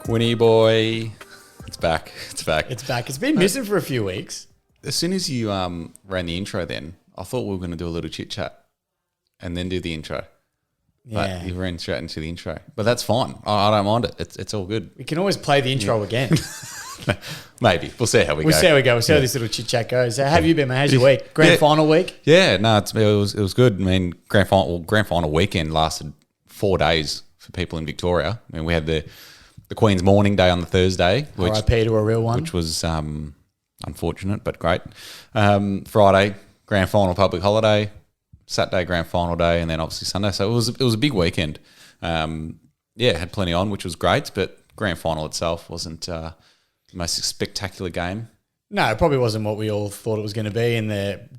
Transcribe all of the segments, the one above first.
Winnie boy, it's back. It's back. It's back. It's been missing for a few weeks. As soon as you ran the intro, then I thought we were going to do a little chit chat, and then do the intro. Yeah, But you ran straight into the intro, but that's fine. I don't mind it. It's all good. we can always play the intro again. Maybe we'll see how we go. We'll see how we go. We'll see how this little chit chat goes. How have you been, man? How's your week? Grand final week. Yeah, no, it was good. I mean, grand final weekend lasted 4 days for people in Victoria. I mean, we had the Queen's Morning Day on the Thursday, which R.I.P. to a real one. which was unfortunate but great. Friday, grand final public holiday. Saturday, grand final day, and then obviously Sunday. So it was a big weekend. Had plenty on, which was great, but grand final itself wasn't the most spectacular game. No, it probably wasn't what we all thought it was going to be, and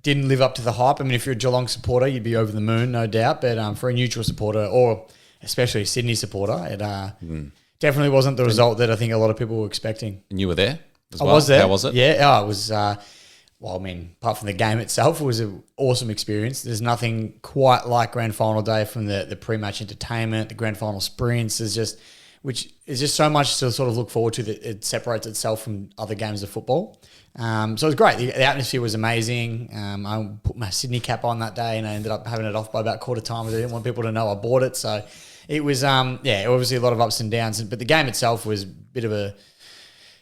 didn't live up to the hype. I mean, if you're a Geelong supporter, you'd be over the moon, no doubt. But for a neutral supporter, or especially a Sydney supporter, it definitely wasn't the result that I think a lot of people were expecting. And you were there as I well? was there. How was it? Yeah, it was. Well, I mean, apart from the game itself, it was an awesome experience. There's nothing quite like grand final day, from the pre-match entertainment, the grand final sprints. Which is just so much to sort of look forward to, that it separates itself from other games of football. So it was great. The atmosphere was amazing. I put my Sydney cap on that day, and I ended up having it off by about quarter time. I didn't want people to know I bought it. So it was, obviously a lot of ups and downs. But the game itself was a bit of a,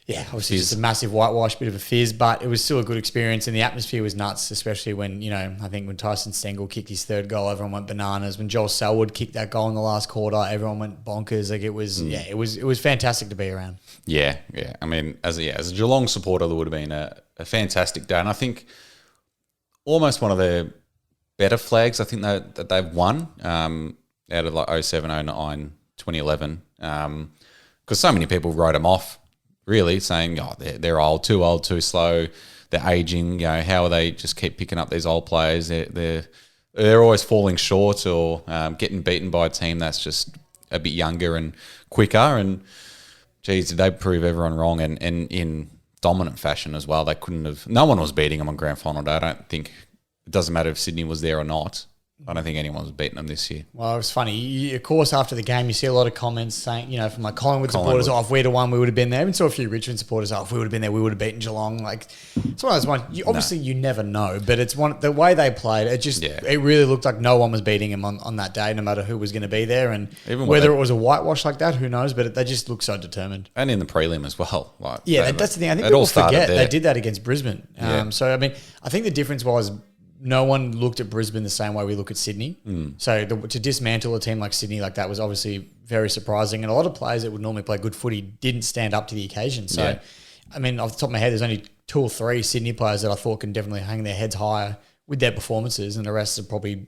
obviously just a massive whitewash, bit of a fizz, but it was still a good experience, and the atmosphere was nuts, especially when, I think when Tyson Stengel kicked his third goal, everyone went bananas. When Joel Selwood kicked that goal in the last quarter, everyone went bonkers. Like it was fantastic to be around. Yeah. I mean, as a Geelong supporter, there would have been a fantastic day, and I think almost one of the better flags I think that they've won out of like 07, 09, 2011, because so many people wrote them off, really, saying, they're old, too slow, they're aging. How are they just keep picking up these old players? They're always falling short or getting beaten by a team that's just a bit younger and quicker. And geez, did they prove everyone wrong? And in dominant fashion as well. They couldn't have. No one was beating them on grand final day. I don't think it doesn't matter if Sydney was there or not. I don't think anyone was beating them this year. Well, it was funny. Of course, after the game, you see a lot of comments saying, from like Collingwood supporters, if we'd have won, we would have been there. Even saw a few Richmond supporters, if we would have been there, we would have beaten Geelong. Like, it's one of those ones. Obviously, you never know, but it's the way they played. It really looked like no one was beating them on that day, no matter who was going to be there, and even whether it was a whitewash like that, who knows? But they just looked so determined. And in the prelim as well. That's the thing. I think people forget they did that against Brisbane. So I mean, I think the difference was, no one looked at Brisbane the same way we look at Sydney. So to dismantle a team like Sydney like that was obviously very surprising. And a lot of players that would normally play good footy didn't stand up to the occasion. So, I mean, off the top of my head, there's only 2 or 3 Sydney players that I thought can definitely hang their heads higher with their performances. And the rest are probably,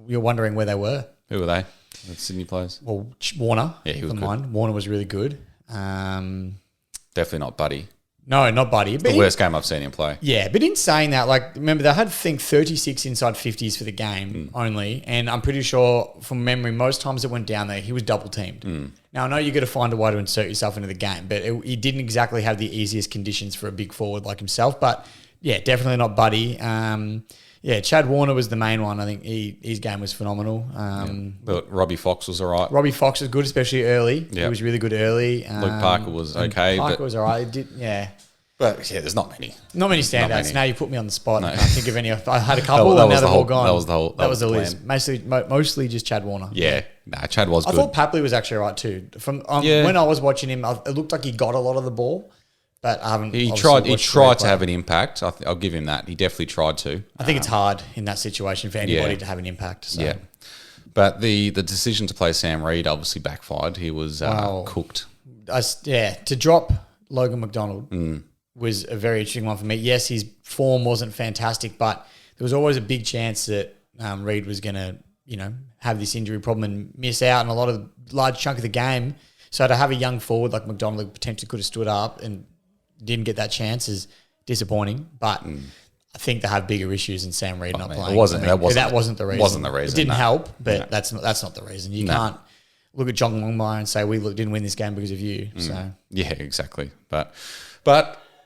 you're wondering where they were. Who were they? The Sydney players? Well, Warner. Yeah, he was good. Mine. Warner was really good. Definitely not Buddy. No, not Buddy. It's the worst game I've seen him play. Yeah, but in saying that, remember, they had, I think, 36 inside 50s for the game only, and I'm pretty sure, from memory, most times it went down there, he was double-teamed. Now, I know you got to find a way to insert yourself into the game, but he didn't exactly have the easiest conditions for a big forward like himself, but, definitely not Buddy. Chad Warner was the main one. I think his game was phenomenal. But Robbie Fox was all right. Robbie Fox was good, especially early. He was really good early. Luke Parker was okay. Parker was all right. But there's not many. Not many standouts. Now you put me on the spot. I can't think of any. I had a couple, and now they're all gone. That was the list. Mostly just Chad Warner. Yeah. Chad was good. I thought Papley was actually all right too. When I was watching him, it looked like he got a lot of the ball, but I haven't. He tried to have an impact. I'll give him that. He definitely tried to. I think it's hard in that situation for anybody to have an impact. So. Yeah. But the decision to play Sam Reid obviously backfired. He was cooked. To drop Logan McDonald was a very interesting one for me. Yes, his form wasn't fantastic, but there was always a big chance that Reid was going to, have this injury problem and miss out on a large chunk of the game. So to have a young forward like McDonald who potentially could have stood up and didn't get that chance is disappointing. But I think they have bigger issues than Sam Reid not playing. That wasn't the reason. Wasn't the reason. It didn't help, but that's not the reason. You can't look at John Longmire and say we didn't win this game because of you. So exactly. But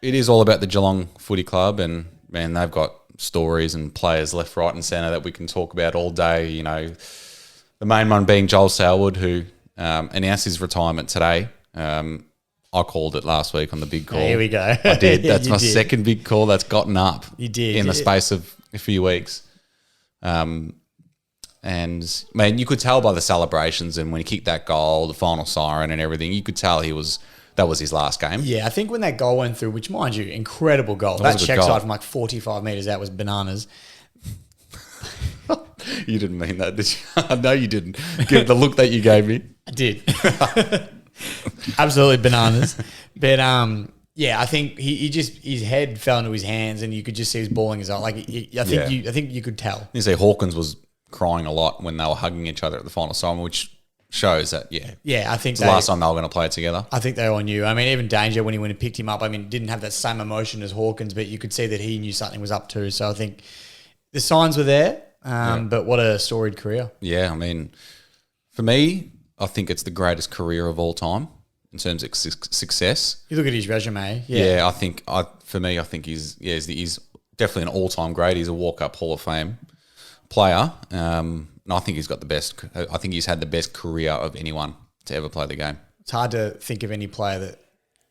it is all about the Geelong Footy Club, and man, they've got stories and players left, right, and centre that we can talk about all day. The main one being Joel Selwood, who announced his retirement today. I called it last week on the big call. Here we go. I did. That's my second big call that's gotten up. You did. In the space of a few weeks. And, man, you could tell by the celebrations and when he kicked that goal, the final siren and everything, you could tell that was his last game. Yeah, I think when that goal went through, which, mind you, incredible goal. That check side from like 45 metres out was bananas. You didn't mean that, did you? I know you didn't. Give the look that you gave me. I did. Absolutely bananas. But yeah, I think he just his head fell into his hands, and you could just see his bawling as well. Like I think you could tell. You say Hawkins was crying a lot when they were hugging each other at the final time, which shows that I think it's the last time they were going to play together. I think they all knew. I mean, even Danger when he went and picked him up, I mean, didn't have that same emotion as Hawkins, but you could see that he knew something was up too. So I think the signs were there. But what a storied career. Yeah, I mean, for me, I think it's the greatest career of all time in terms of success. You look at his resume. Yeah, I think he's definitely an all-time great. He's a walk-up Hall of Fame player. And I think he's got the best. I think he's had the best career of anyone to ever play the game. It's hard to think of any player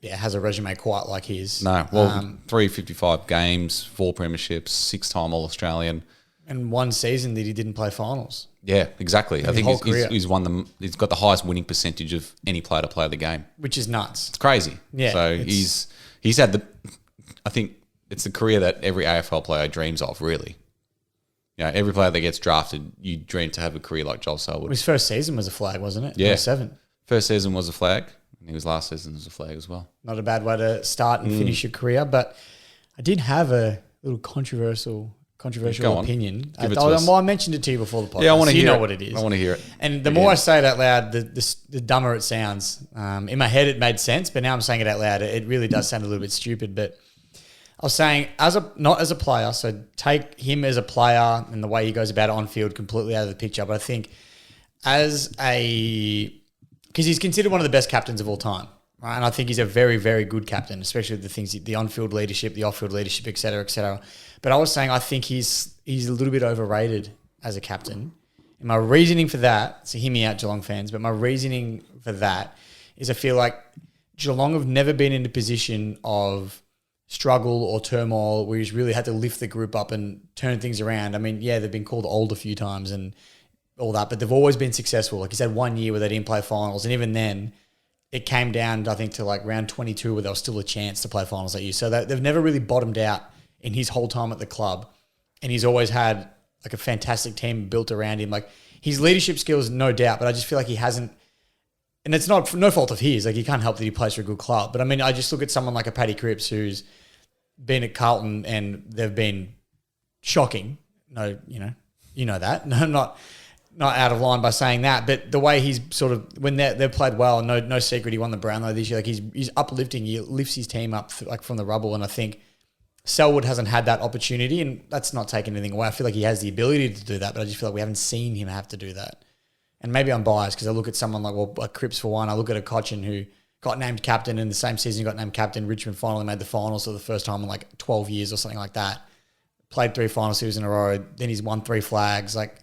that has a resume quite like his. No, well, 355 games, 4 premierships, 6-time All-Australian. And one season that he didn't play finals. Yeah, exactly. I think he's won them. He's got the highest winning percentage of any player to play the game, which is nuts. It's crazy. Yeah. So he's had the. I think it's the career that every AFL player dreams of. Really, every player that gets drafted, you dream to have a career like Joel Selwood. His first season was a flag, wasn't it? Yeah, 7. First season was a flag, and his last season was a flag as well. Not a bad way to start and finish your career, but I did have a little controversial opinion. I mentioned it to you before the podcast. Yeah, I want to hear it. You know what it is. I want to hear it. And the more I say it out loud, the dumber it sounds. In my head, it made sense, but now I'm saying it out loud. It really does sound a little bit stupid. But I was saying, not as a player, so take him as a player and the way he goes about it on field completely out of the picture. But I think because he's considered one of the best captains of all time. Right? And I think he's a very, very good captain, especially the things, the on-field leadership, the off-field leadership, et cetera, et cetera. But I was saying I think he's a little bit overrated as a captain. And my reasoning for that, so hear me out, Geelong fans, but my reasoning for that is I feel like Geelong have never been in a position of struggle or turmoil where he's really had to lift the group up and turn things around. I mean, yeah, they've been called old a few times and all that, but they've always been successful. Like he's had 1 year where they didn't play finals, and even then, it came down, I think, to like round 22 where there was still a chance to play finals that year. So they've never really bottomed out in his whole time at the club. And he's always had like a fantastic team built around him. Like his leadership skills, no doubt, but I just feel like he hasn't, and it's no fault of his. Like he can't help that he plays for a good club. But I mean, I just look at someone like a Paddy Cripps who's been at Carlton and they've been shocking. No, you know that. No, not out of line by saying that, but the way he's sort of, when they've played well, no secret, he won the Brownlow this year. Like he's uplifting, he lifts his team up like from the rubble. And I think Selwood hasn't had that opportunity, and that's not taking anything away. I feel like he has the ability to do that, but I just feel like we haven't seen him have to do that. And maybe I'm biased because I look at someone like Cripps for one. I look at a Cochin who got named captain in the same season he got named captain. Richmond finally made the finals for the first time in like 12 years or something like that. Played 3 final series in a row. Then he's won 3 flags. Like,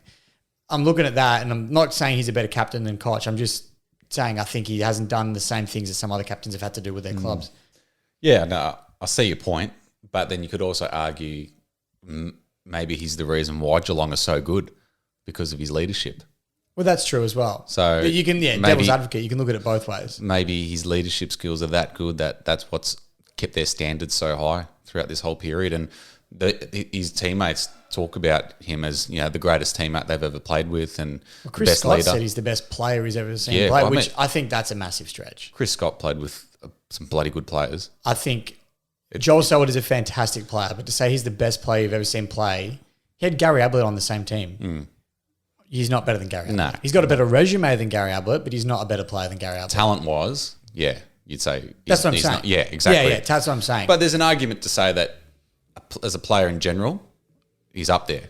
I'm looking at that, and I'm not saying he's a better captain than Koch. I'm just saying I think he hasn't done the same things that some other captains have had to do with their clubs. Yeah, no, I see your point, but then you could also argue maybe he's the reason why Geelong is so good because of his leadership. Well, that's true as well. So but you can, devil's advocate, you can look at it both ways. Maybe his leadership skills are that good that's what's kept their standards so high throughout this whole period, and his teammates talk about him as the greatest teammate they've ever played with, and Chris the best Scott leader. Said he's the best player he's ever seen play, which I think that's a massive stretch. Chris Scott played with some bloody good players. I think Joel Selwood is a fantastic player, but to say he's the best player you've ever seen play, he had Gary Ablett on the same team. He's not better than Gary Ablett. No. He's got a better resume than Gary Ablett, but he's not a better player than Gary Ablett. Talent-wise, you'd say that's what I'm saying. Not, yeah, exactly. Yeah, that's what I'm saying. But there's an argument to say that as a player in general, he's up there.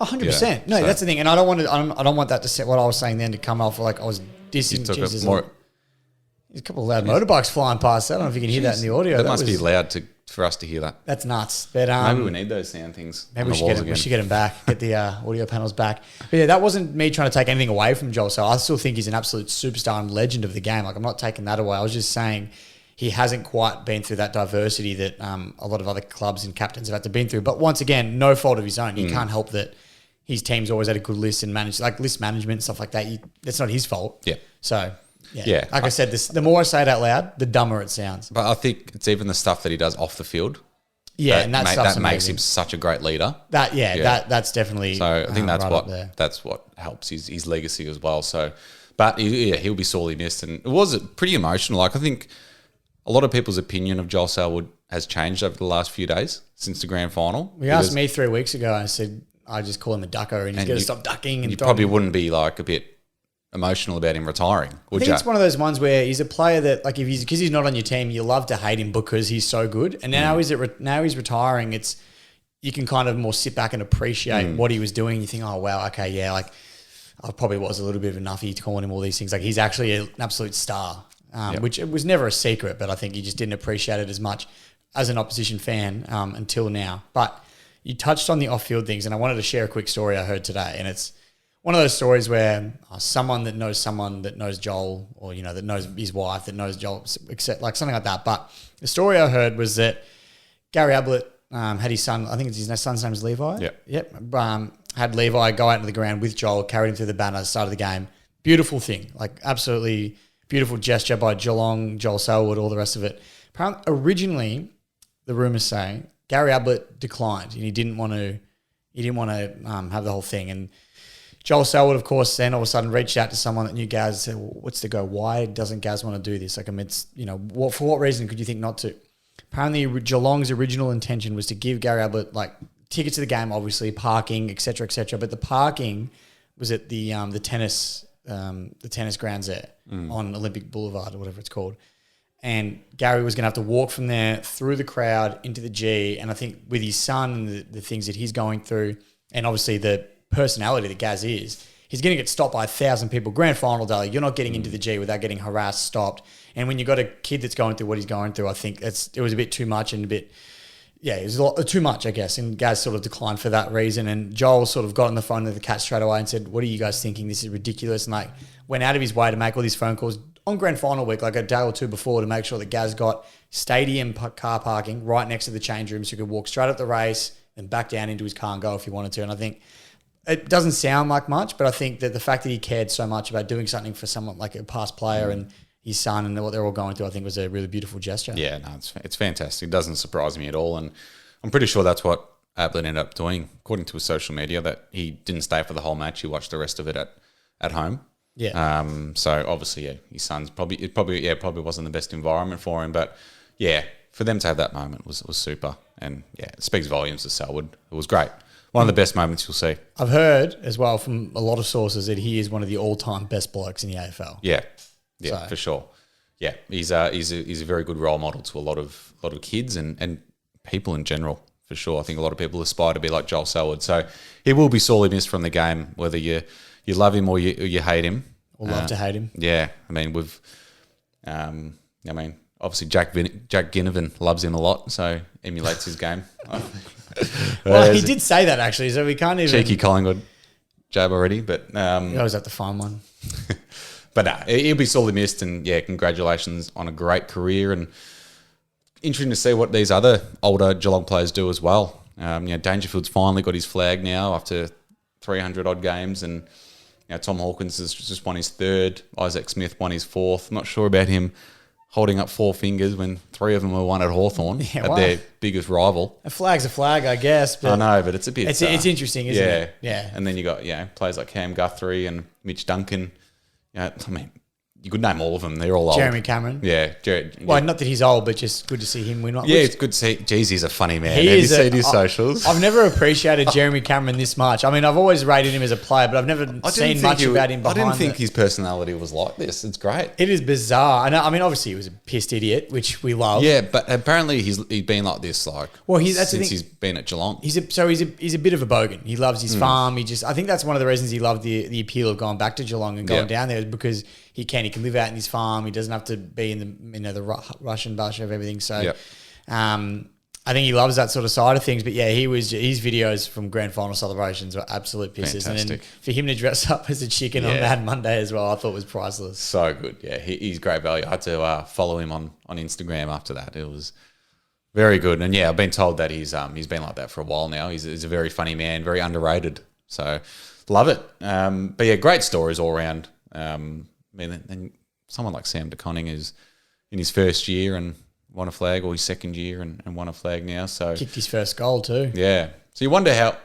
100%. No, that's the thing, and I don't want that to set what I was saying then to come off like I was dissing. There's a couple of loud motorbikes flying past. I don't know if you can hear that in the audio. That must be loud for us to hear that. That's nuts. But maybe we need those sound things. Maybe we should get them back. Get the audio panels back. But yeah, that wasn't me trying to take anything away from Joel. So I still think he's an absolute superstar and legend of the game. Like I'm not taking that away. I was just saying he hasn't quite been through that diversity that a lot of other clubs and captains have had to been through. But once again, no fault of his own. You can't help that his team's always had a good list and managed, like list management, stuff like that. That's not his fault. Yeah. So, yeah. Like I said, the more I say it out loud, the dumber it sounds. But I think it's even the stuff that he does off the field. Yeah, and that makes him such a great leader. That's definitely. So I think right that's what helps his legacy as well. So, but he'll be sorely missed, and it was pretty emotional. Like I think a lot of people's opinion of Joel Selwood has changed over the last few days since the grand final. You asked me 3 weeks ago. I said I just call him a ducker, and he's got to stop ducking. And you probably wouldn't be like a bit emotional about him retiring, would you? I think it's one of those ones where he's a player that, like, because he's not on your team, you love to hate him because he's so good. And now he's retiring. You can kind of more sit back and appreciate what he was doing. You think, oh wow, okay, yeah, like I probably was a little bit of a nuffy calling him all these things. Like he's actually an absolute star, which it was never a secret, but I think you just didn't appreciate it as much as an opposition fan until now. But you touched on the off-field things, and I wanted to share a quick story I heard today, and it's one of those stories where someone that knows Joel, or that knows his wife, that knows Joel, except like something like that. But the story I heard was that Gary Ablett had his son. I think his son's name is Levi. Yep. Had Levi go out into the ground with Joel, carried him through the banner, start of the game. Beautiful thing, like absolutely beautiful gesture by Geelong, Joel Selwood, all the rest of it. Apparently, originally, the rumours say Gary Ablett declined, and he didn't want to have the whole thing. And Joel Selwood, of course, then all of a sudden reached out to someone that knew Gaz, said, well, what's the go? Why doesn't Gaz want to do this? Like, for what reason could you think not to? Apparently, Geelong's original intention was to give Gary Ablett, like, tickets to the game, obviously, parking, et cetera, but the parking was at the tennis grounds there on Olympic Boulevard or whatever it's called. And Gary was going to have to walk from there through the crowd into the G. And I think with his son and the things that he's going through, and obviously the personality that Gaz is, he's going to get stopped by 1,000 people. Grand final day, you're not getting into the G without getting harassed, stopped. And when you've got a kid that's going through what he's going through, I think it was a bit too much and it was a lot too much, I guess. And Gaz sort of declined for that reason. And Joel sort of got on the phone to the Cats straight away and said, what are you guys thinking? This is ridiculous. And like went out of his way to make all these phone calls on grand final week, like a day or two before, to make sure that Gaz got stadium car parking right next to the change room so he could walk straight up the race and back down into his car and go if he wanted to. And I think it doesn't sound like much, but I think that the fact that he cared so much about doing something for someone like a past player and his son and what they're all going through, I think was a really beautiful gesture. Yeah, no, it's fantastic. It doesn't surprise me at all. And I'm pretty sure that's what Ablett ended up doing, according to his social media, that he didn't stay for the whole match. He watched the rest of it at home. Yeah. So obviously, his son's probably wasn't the best environment for him, but yeah, for them to have that moment was super, and yeah, it speaks volumes to Selwood. It was great. One of the best moments you'll see. I've heard as well from a lot of sources that he is one of the all-time best blokes in the AFL. Yeah, for sure. Yeah, he's a very good role model to a lot of kids and people in general, for sure. I think a lot of people aspire to be like Joel Selwood. So he will be sorely missed from the game, whether you love him or you hate him. Or love to hate him. Yeah. I mean, obviously Jack Ginnivan loves him a lot, so emulates his game. Well, he did say that actually, so we can't even... Cheeky Collingwood jab already, but... you always have to find one. But he'll be sorely missed, and yeah, congratulations on a great career, and interesting to see what these other older Geelong players do as well. Dangerfield's finally got his flag now after 300 odd games, and Tom Hawkins has just won his third. Isaac Smith won his fourth. I'm not sure about him holding up four fingers when three of them were won at Hawthorn their biggest rival. A flag's a flag, I guess. But I know, but it's a bit... It's interesting, isn't it? Yeah. And then you got players like Cam Guthrie and Mitch Duncan. I mean, you could name all of them. They're all old. Jeremy Cameron. Yeah. Well, not that he's old, but just good to see him win one. Yeah, it's good to see. Geez, he's a funny man. Have you seen his socials? I've never appreciated Jeremy Cameron this much. I mean, I've always rated him as a player, but I've never seen much about him behind. I didn't think his personality was like this. It's great. It is bizarre. I mean, obviously he was a pissed idiot, which we love. Yeah, but apparently he's been like this since he's been at Geelong. He's a bit of a bogan. He loves his farm. I think that's one of the reasons he loved the appeal of going back to Geelong and going down there, is because he can live out in his farm. He doesn't have to be in the Russian bush of everything. So, I think he loves that sort of side of things. But yeah, his videos from grand final celebrations were absolute pisses. Fantastic. And then for him to dress up as a chicken on Mad Monday as well, I thought was priceless. So good. Yeah, he's great value. I had to follow him on Instagram after that. It was very good. And yeah, I've been told that he's been like that for a while now. He's a very funny man, very underrated. So love it. But yeah, great stories all around. I mean, and someone like Sam DeConning is in his first year and won a flag, or his second year and won a flag now. So kicked his first goal too. Yeah. So you wonder how,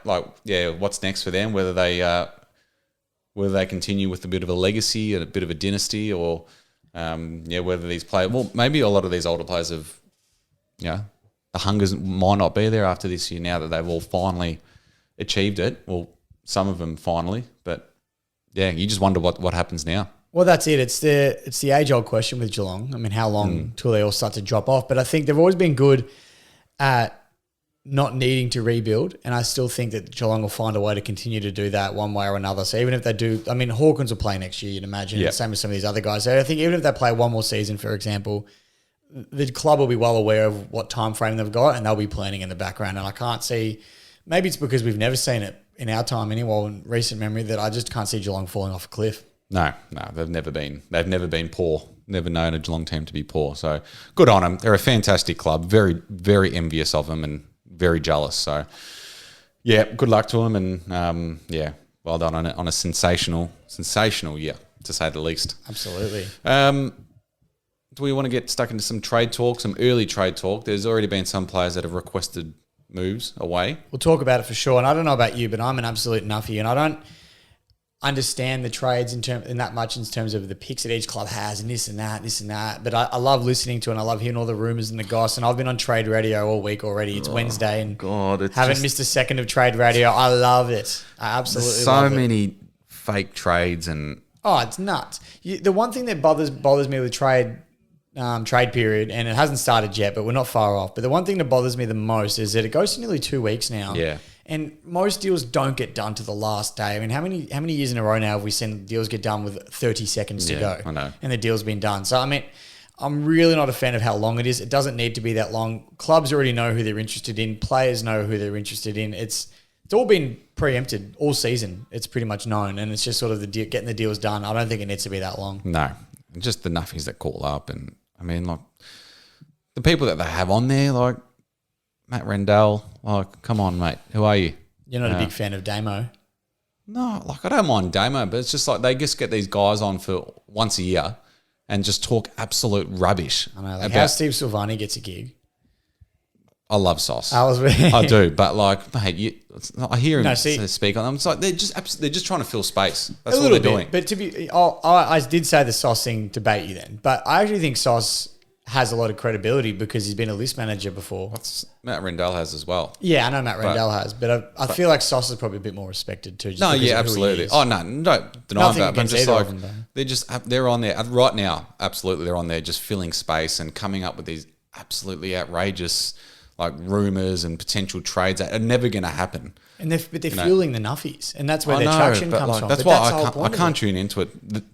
what's next for them? Whether they continue with a bit of a legacy and a bit of a dynasty, or whether these players. Well, maybe a lot of these older players have, the hungers might not be there after this year. Now that they've all finally achieved it. Well, some of them finally, but yeah, you just wonder what happens now. Well, that's it. It's the age-old question with Geelong. I mean, how long till they all start to drop off? But I think they've always been good at not needing to rebuild, and I still think that Geelong will find a way to continue to do that one way or another. So even if they do, I mean, Hawkins will play next year, you'd imagine, same as some of these other guys. So I think even if they play one more season, for example, the club will be well aware of what time frame they've got, and they'll be planning in the background. And I can't see, maybe it's because we've never seen it in our time anyway, in recent memory, that I just can't see Geelong falling off a cliff. No, they've never been poor. Never known a Geelong team to be poor. So good on them. They're a fantastic club. Very, very envious of them and very jealous. So yeah, good luck to them. And well done on a sensational year, to say the least. Absolutely. Do we want to get stuck into some trade talk, some early trade talk? There's already been some players that have requested moves away. We'll talk about it for sure. And I don't know about you, but I'm an absolute nuffy, and I don't understand the trades in that much in terms of the picks that each club has and this and that. But I love listening to it, and I love hearing all the rumours and the goss. And I've been on trade radio all week already. It's Wednesday, and haven't missed a second of trade radio. I love it. I absolutely love it. So many fake trades and it's nuts. The one thing that bothers me with trade period, and it hasn't started yet, but we're not far off. But the one thing that bothers me the most is that it goes to nearly 2 weeks now. Yeah. And most deals don't get done to the last day. I mean, how many years in a row now have we seen deals get done with 30 seconds to go? I know. And the deal's been done. So, I mean, I'm really not a fan of how long it is. It doesn't need to be that long. Clubs already know who they're interested in. Players know who they're interested in. It's all been preempted all season. It's pretty much known. And it's just sort of getting the deals done. I don't think it needs to be that long. No. Just the nuffies that call up. And, I mean, like, the people that they have on there, like, Matt Rendell, come on, mate. Who are you? You're not a big fan of Damo? No, like I don't mind Damo, but it's just like they just get these guys on for once a year and just talk absolute rubbish. I know. Like how Steve Silvani gets a gig. I love Sauce. I I do, but like, mate, I hear him speak on them. It's like they're just trying to fill space. That's what they're doing. But I did say the Sauce thing to bait you then, but I actually think Sauce has a lot of credibility because he's been a list manager before. Matt Rendell has as well. Yeah, I know Matt Rendell has, but I feel like Sauce is probably a bit more respected too. No, yeah, absolutely. Oh, no, don't deny that. But just like they're on there right now. Absolutely, they're on there just filling space and coming up with these absolutely outrageous like rumors and potential trades that are never going to happen. And they're fueling the nuffies, and that's where their traction comes from. That's why I can't tune into it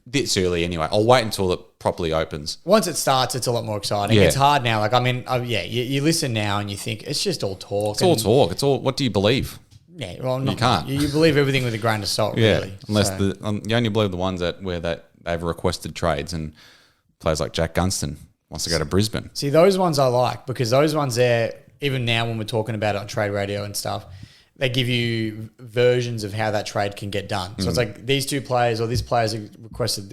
this early anyway. I'll wait until it properly opens. Once it starts, it's a lot more exciting. Yeah. It's hard now. Like, I mean, you listen now and you think it's just all talk. It's all talk. It's all, what do you believe? Yeah, well, you can't. You believe everything with a grain of salt, really. Unless you only believe the ones where they've requested trades, and players like Jack Gunston wants to go to Brisbane. See, those ones I like, because those ones there, even now when we're talking about it on trade radio and stuff, they give you versions of how that trade can get done. So it's like these two players, or this player's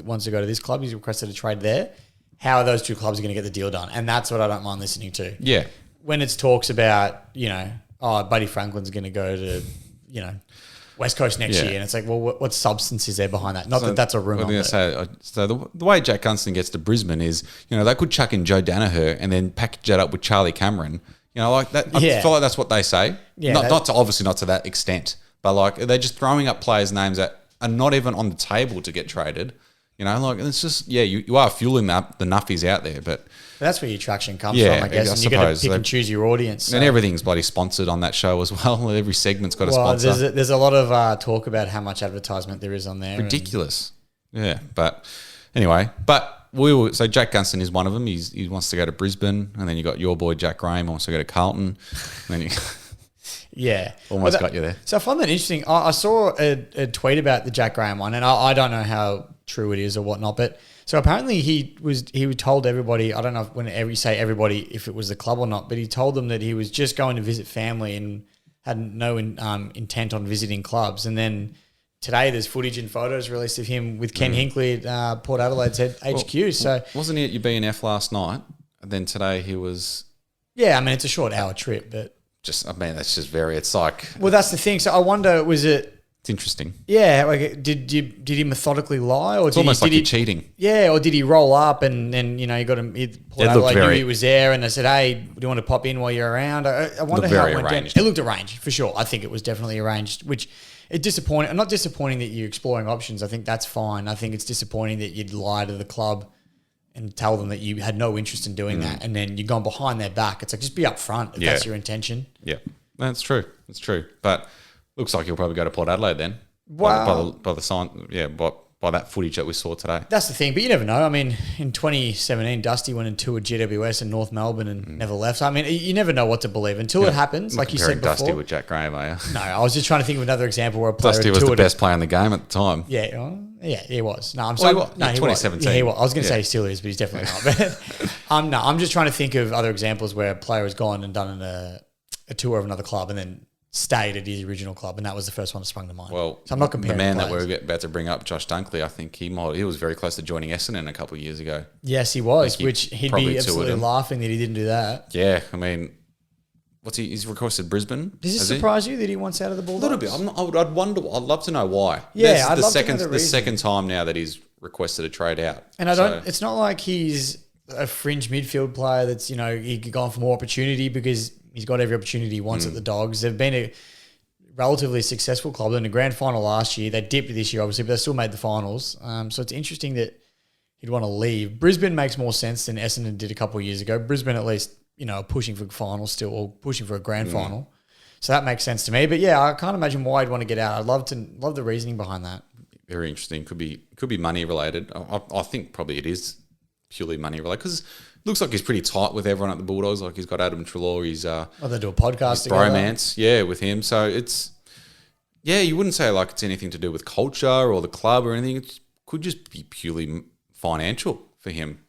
wants to go to this club, he's requested a trade there. How are those two clubs going to get the deal done? And that's what I don't mind listening to. Yeah. When it's talks about, Buddy Franklin's going to go to, West Coast next year. And it's like, well, what substance is there behind that? Not that that's a rumour. I was going to say, so the way Jack Gunston gets to Brisbane is, they could chuck in Joe Danaher and then package it up with Charlie Cameron. Like that. I feel like that's what they say. Yeah, obviously not to that extent, but like they're just throwing up players' names that are not even on the table to get traded. Like it's just you are fueling the nuffies out there, but that's where your traction comes from, I guess. And you got to pick and choose your audience, and everything's bloody sponsored on that show as well. Every segment's got a sponsor. There's a lot of talk about how much advertisement there is on there. Ridiculous. But Anyway, but so Jack Gunston is one of them. He wants to go to Brisbane, and then you got your boy Jack Graham wants to go to Carlton. And then you Yeah. almost got you there. So I find that interesting. I saw a tweet about the Jack Graham one, and I don't know how true it is or whatnot, but so apparently he told everybody, I don't know if whenever you say everybody, if it was the club or not, but he told them that he was just going to visit family and had no intent on visiting clubs. And then today there's footage and photos released of him with Ken Hinkley at Port Adelaide's HQ. So wasn't he at your B&F last night? And then today he was... Yeah, I mean, it's a short hour trip, but... that's just very... It's like... Well, that's the thing. So I wonder, was it... It's interesting. Yeah, like did he methodically lie, or it's almost like you're cheating? Yeah, or did he roll up and then you got him? Like knew he was there, and they said, "Hey, do you want to pop in while you're around?" I wonder how it went down. It looked arranged for sure. I think it was definitely arranged. Which it's disappointing. I'm not disappointing that you're exploring options. I think that's fine. I think it's disappointing that you'd lie to the club and tell them that you had no interest in doing that, and then you've gone behind their back. It's like just be upfront if that's your intention. Yeah, that's true. It's true, but. Looks like he'll probably go to Port Adelaide then. Wow. By the sign, by that footage that we saw today. That's the thing, but you never know. I mean, in 2017, Dusty went and toured GWS in North Melbourne and never left. I mean, you never know what to believe until it happens, like you said before. Dusty with Jack Graham, are you? No, I was just trying to think of another example where a player Dusty was the best player in the game at the time. Yeah, he was. No, I'm sorry. No, 2017. Yeah, he was. I was going to say he still is, but he's definitely not. But I'm just trying to think of other examples where a player has gone and done a tour of another club and then stayed at his original club, and that was the first one that sprung to mind. Well, so I'm not comparing the man players. that we're about to bring up, Josh Dunkley, I think he was very close to joining Essendon a couple of years ago. Yes, he was, which he'd be absolutely laughing that he didn't do that. Yeah, I mean, he's requested Brisbane. Does this surprise you that he wants out of the Bulldogs? A little bit. I'd wonder. I'd love to know why. Yeah, I'd love to know the second time now that he's requested a trade out. And it's not like he's a fringe midfield player that's, he could go on for more opportunity because he's got every opportunity he wants at the Dogs. They've been a relatively successful club. They're in the grand final last year. They dipped this year, obviously, but they still made the finals. So it's interesting that he'd want to leave. Brisbane makes more sense than Essendon did a couple of years ago. Brisbane at least, are pushing for finals still, or pushing for a grand final. So that makes sense to me. But yeah, I can't imagine why he'd want to get out. I'd love the reasoning behind that. Very interesting. Could be money related. I think probably it is purely money related because it looks like he's pretty tight with everyone at the Bulldogs. Like he's got Adam Treloar. He's they do a podcast together. Bromance, with him. So it's you wouldn't say like it's anything to do with culture or the club or anything. It could just be purely financial for him.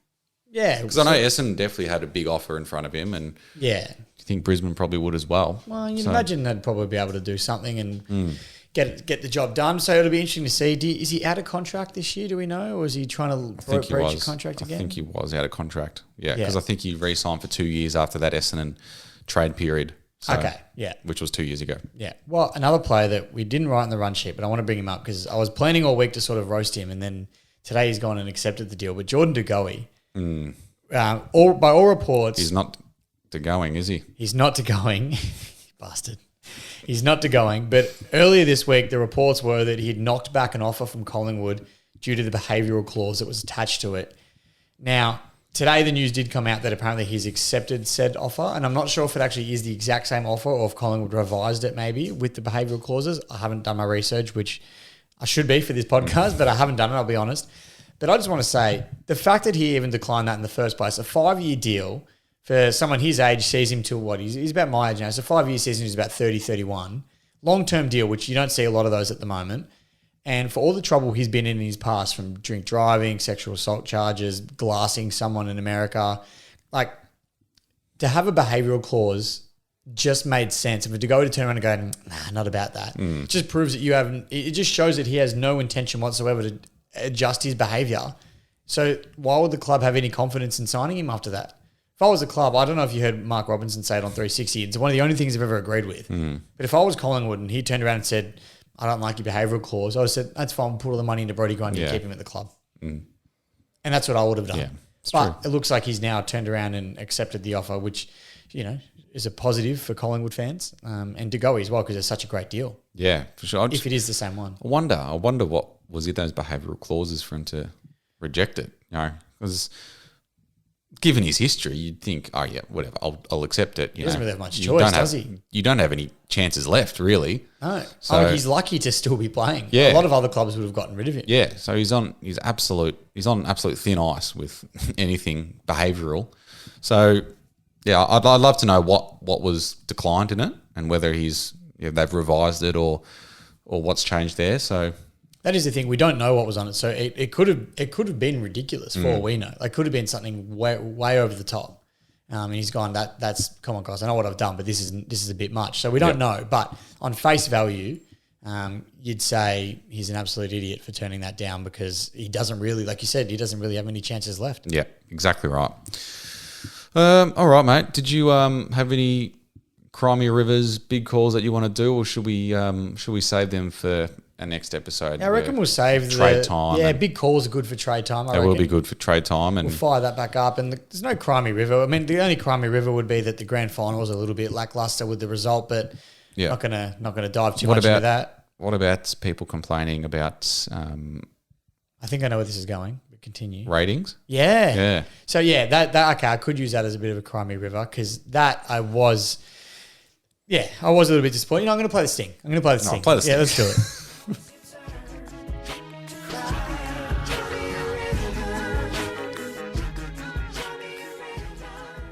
Yeah, because I know Essendon definitely had a big offer in front of him, and I think Brisbane probably would as well. Well, you'd imagine they'd probably be able to do something and get the job done. So it'll be interesting to see. Is he out of contract this year? Do we know, or is he trying to breach a contract again? I think he was out of contract. Yeah, because I think he re-signed for 2 years after that Essendon trade period. So, which was 2 years ago. Yeah. Well, another player that we didn't write in the run sheet, but I want to bring him up because I was planning all week to sort of roast him, and then today he's gone and accepted the deal. But Jordan De Goey, by all reports, he's not De Going, is he? He's not De Going, bastard. He's not De Going. But earlier this week, the reports were that he'd knocked back an offer from Collingwood due to the behavioural clause that was attached to it. Now, today the news did come out that apparently he's accepted said offer, and I'm not sure if it actually is the exact same offer or if Collingwood revised it maybe with the behavioural clauses. I haven't done my research, which I should be for this podcast, but I haven't done it, I'll be honest. But I just want to say, the fact that he even declined that in the first place, a 5-year deal for someone his age sees him till what? He's about my age now. So 5-year season is about 30, 31. Long-term deal, which you don't see a lot of those at the moment. And for all the trouble he's been in his past, from drink driving, sexual assault charges, glassing someone in America, like to have a behavioural clause just made sense. If to go to turn around and go, nah, not about that. It just proves that you haven't, it just shows that he has no intention whatsoever to adjust his behaviour. So why would the club have any confidence in signing him after that? If I was a club, I don't know if you heard Mark Robinson say it on 360. It's one of the only things I've ever agreed with. But if I was Collingwood and he turned around and said, I don't like your behavioural clause, I would have said, that's fine, we'll put all the money into Brodie Grundy and keep him at the club. And that's what I would have done. Yeah, but it looks like he's now turned around and accepted the offer, which, is a positive for Collingwood fans and De Goey as well, because it's such a great deal. Yeah, for sure. If it is the same one. I wonder what was in those behavioural clauses for him to reject it, because given his history, you'd think, oh yeah, whatever, I'll accept it. He doesn't really have much choice, does he? You don't have any chances left, really. No. So he's lucky to still be playing. Yeah. A lot of other clubs would have gotten rid of him. yeah, so he's on absolute thin ice with anything behavioural. So yeah, I'd love to know what was declined in it and whether they've revised it or what's changed there. So that is the thing. We don't know what was on it, so it could have been ridiculous for all we know. It could have been something way over the top. And he's gone, that's come on, guys. I know what I've done, but this is a bit much. So we don't know. But on face value, you'd say he's an absolute idiot for turning that down because he doesn't really, like you said, he doesn't really have any chances left. yeah, exactly right. All right, mate. Did you have any Crimea Rivers big calls that you want to do, or should we save them for our next episode? Yeah, I reckon we'll save trade time. Yeah, big calls are good for trade time. They will be good for trade time, and we'll fire that back up. And there's no Crimea River. I mean, the only Crimea River would be that the grand final was a little bit lackluster with the result, but not gonna dive too much into that. What about people complaining about? I think I know where this is going. But continue. Ratings. Yeah. So yeah, that okay. I could use that as a bit of a Crimea River because that I was a little bit disappointed. You know, I'm going to play the sting. Play the sting. Yeah, let's do it.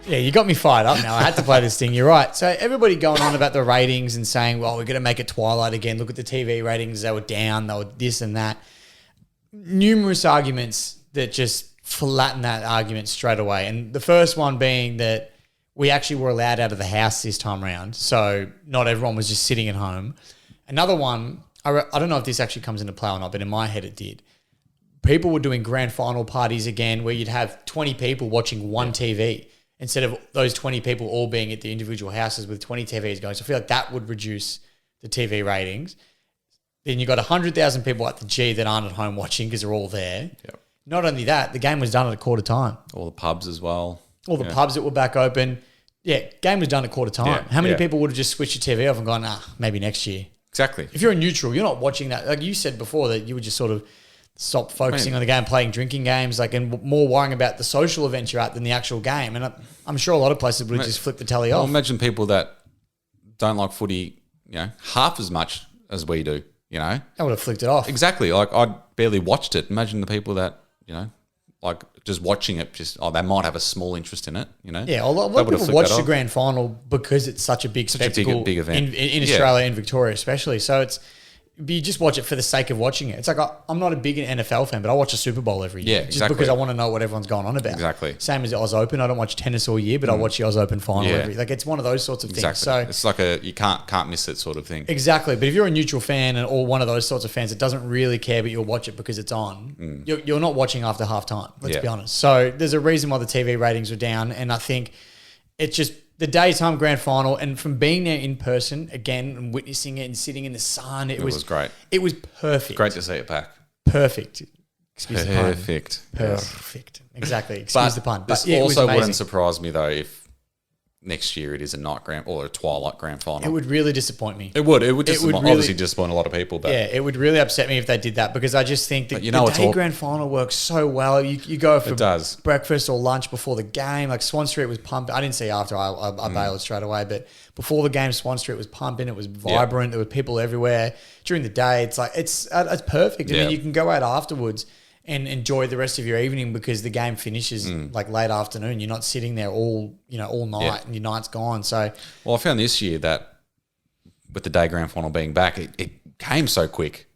Yeah, you got me fired up now. I had to play this thing. You're right. So everybody going on about the ratings and saying, well, we're going to make it Twilight again. Look at the TV ratings. They were down. They were this and that. Numerous arguments that just flatten that argument straight away. And the first one being that we actually were allowed out of the house this time around. So not everyone was just sitting at home. Another one, I don't know if this actually comes into play or not, but in my head it did. People were doing grand final parties again where you'd have 20 people watching one TV instead of those 20 people all being at the individual houses with 20 TVs going. So I feel like that would reduce the TV ratings. Then you got 100,000 people at the G that aren't at home watching because they're all there. Yep. Not only that, the game was done at a quarter time. All the pubs as well. All the pubs that were back open. Yeah, game was done at quarter time. Yeah, How many people would have just switched your TV off and gone, maybe next year? Exactly. If you're a neutral, you're not watching that. Like you said before, that you would just sort of stop focusing on the game, playing drinking games, and more worrying about the social events you're at than the actual game. And I'm sure a lot of places would have just flipped the tally off. Imagine people that don't like footy, half as much as we do. I would have flicked it off. Exactly. Like I barely watched it. Imagine the people that like just watching it. They might have a small interest in it. Yeah, a lot of people watch the grand final because it's such a big spectacle, big event in Australia and Victoria, especially. So you just watch it for the sake of watching it. It's like I'm not a big NFL fan, but I watch a Super Bowl every year. Yeah, just exactly. because I want to know what everyone's going on about. Exactly. Same as the Oz Open. I don't watch tennis all year, but I watch the Oz Open final every. Like it's one of those sorts of things. So it's like you can't miss it sort of thing. Exactly. But if you're a neutral fan or one of those sorts of fans that doesn't really care, but you'll watch it because it's on, you're not watching after half time. Let's be honest. So there's a reason why the TV ratings were down, and I think it's just the daytime grand final, and from being there in person again and witnessing it and sitting in the sun, it was great. It was perfect. Great to see it back. Perfect. Excuse the pun. Perfect. Perfect. Exactly. Excuse the pun. This also wouldn't surprise me though if next year it is a night grand or a twilight grand final. It would really disappoint me. It would obviously disappoint a lot of people. But yeah, it would really upset me if they did that because I just think that the day grand final works so well. You go for breakfast or lunch before the game. Like Swan Street was pumping. I didn't see after I bailed straight away, but before the game, Swan Street was pumping. It was vibrant. There were people everywhere. During the day, it's perfect. And then you can go out afterwards and enjoy the rest of your evening because the game finishes like late afternoon. You're not sitting there all night and your night's gone. So, I found this year that with the day grand final being back, it came so quick.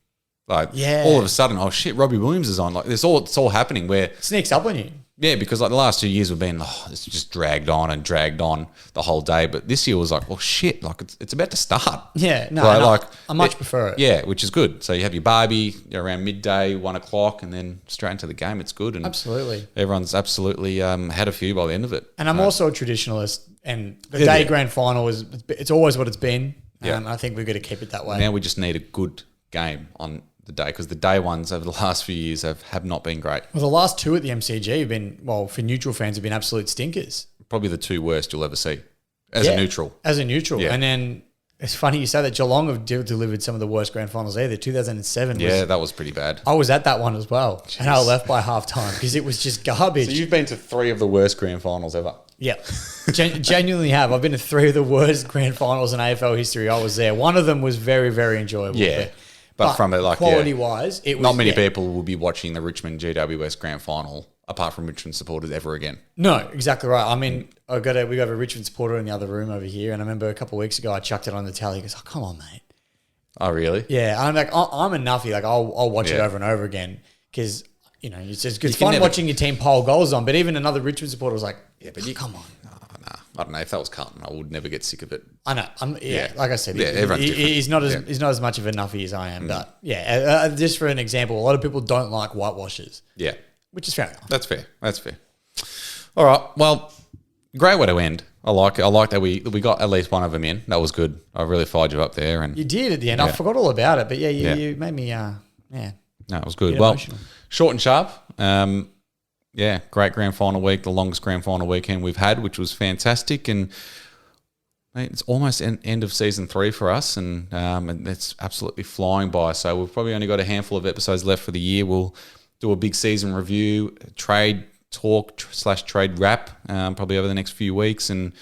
Like all of a sudden, oh shit, Robbie Williams is on. Like it's all happening where it sneaks up on you. Yeah, because like the last 2 years have been, it's just dragged on the whole day. But this year was like, well, shit, like it's about to start. Yeah, I much prefer it. Yeah, which is good. So you have your barbie around midday, 1 o'clock, and then straight into the game. It's good. And absolutely. Everyone's absolutely had a few by the end of it. And I'm also a traditionalist, and the day grand final it's always what it's been. And I think we've got to keep it that way. Now we just need a good game on the day because the day ones over the last few years have not been great. Well, the last two at the MCG have been, for neutral fans, have been absolute stinkers. Probably the two worst you'll ever see as a neutral. As a neutral. Yeah. And then It's funny you say that. Geelong have delivered some of the worst grand finals either. 2007 Yeah, that was pretty bad. I was at that one as well. Jeez. And I left by half time because it was just garbage. So you've been to 3 of the worst grand finals ever. Yeah, genuinely have. I've been to 3 of the worst grand finals in AFL history. I was there. One of them was very, very enjoyable. Yeah. But from it, like, quality-wise, it was... Not many people will be watching the Richmond GWS grand final apart from Richmond supporters ever again. No, exactly right. I mean, we got a Richmond supporter in the other room over here, and I remember a couple of weeks ago I chucked it on the tally. He goes, "Oh, come on, mate." Oh, really? Yeah, I'm like, I'm a nuffy. Like, I'll watch it over and over again because, you know, it's fun watching your team pile goals on, but even another Richmond supporter was like, "Yeah, but come on." I don't know. If that was Carlton, I would never get sick of it. I know. Like I said, he's not as much of a nuffy as I am. But just for an example, a lot of people don't like whitewashers. Yeah, which is fair enough. That's fair. All right. Well, great way to end. I like that we got at least one of them in. That was good. I really fired you up there, and you did at the end. I forgot all about it, but you made me. No, it was good. Well, short and sharp. Yeah, great grand final week, the longest grand final weekend we've had, which was fantastic. And mate, it's almost end of season 3 for us, and it's absolutely flying by. So we've probably only got a handful of episodes left for the year. We'll do a big season review, trade talk / trade wrap, probably over the next few weeks, and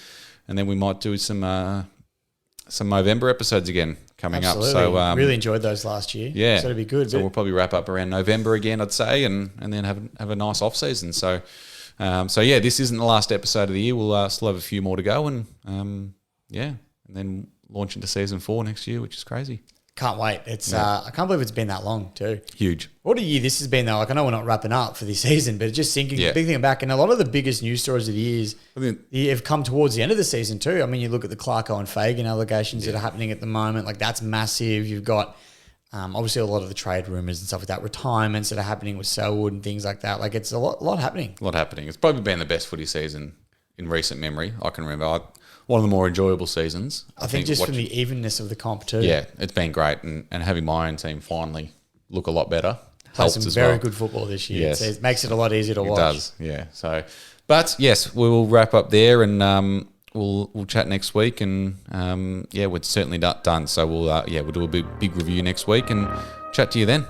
then we might do some November episodes again coming up. So really enjoyed those last year. Yeah, so it'll be good. So we'll probably wrap up around November again, I'd say, and then have a nice off season. So this isn't the last episode of the year. We'll still have a few more to go, and and then launch into season 4 next year, which is crazy. Can't wait. It's I can't believe it's been that long too. Huge. What a year this has been though. Like, I know we're not wrapping up for this season, but just thinking, big thing back, and a lot of the biggest news stories of the years have come towards the end of the season too. I mean, you look at the Clarko and Fagan allegations that are happening at the moment. Like, that's massive. You've got obviously a lot of the trade rumors and stuff like that, retirements that are happening with Selwood and things like that. Like, it's a lot happening. A lot happening. It's probably been the best footy season in recent memory. I can remember. One of the more enjoyable seasons. I think just from the evenness of the comp too. Yeah, it's been great. And having my own team finally look a lot more Play some very good football this year. Yes. It makes it a lot easier to watch. It does, yeah. So, but yes, we will wrap up there, and we'll chat next week. And we're certainly not done. So we'll do a big review next week and chat to you then.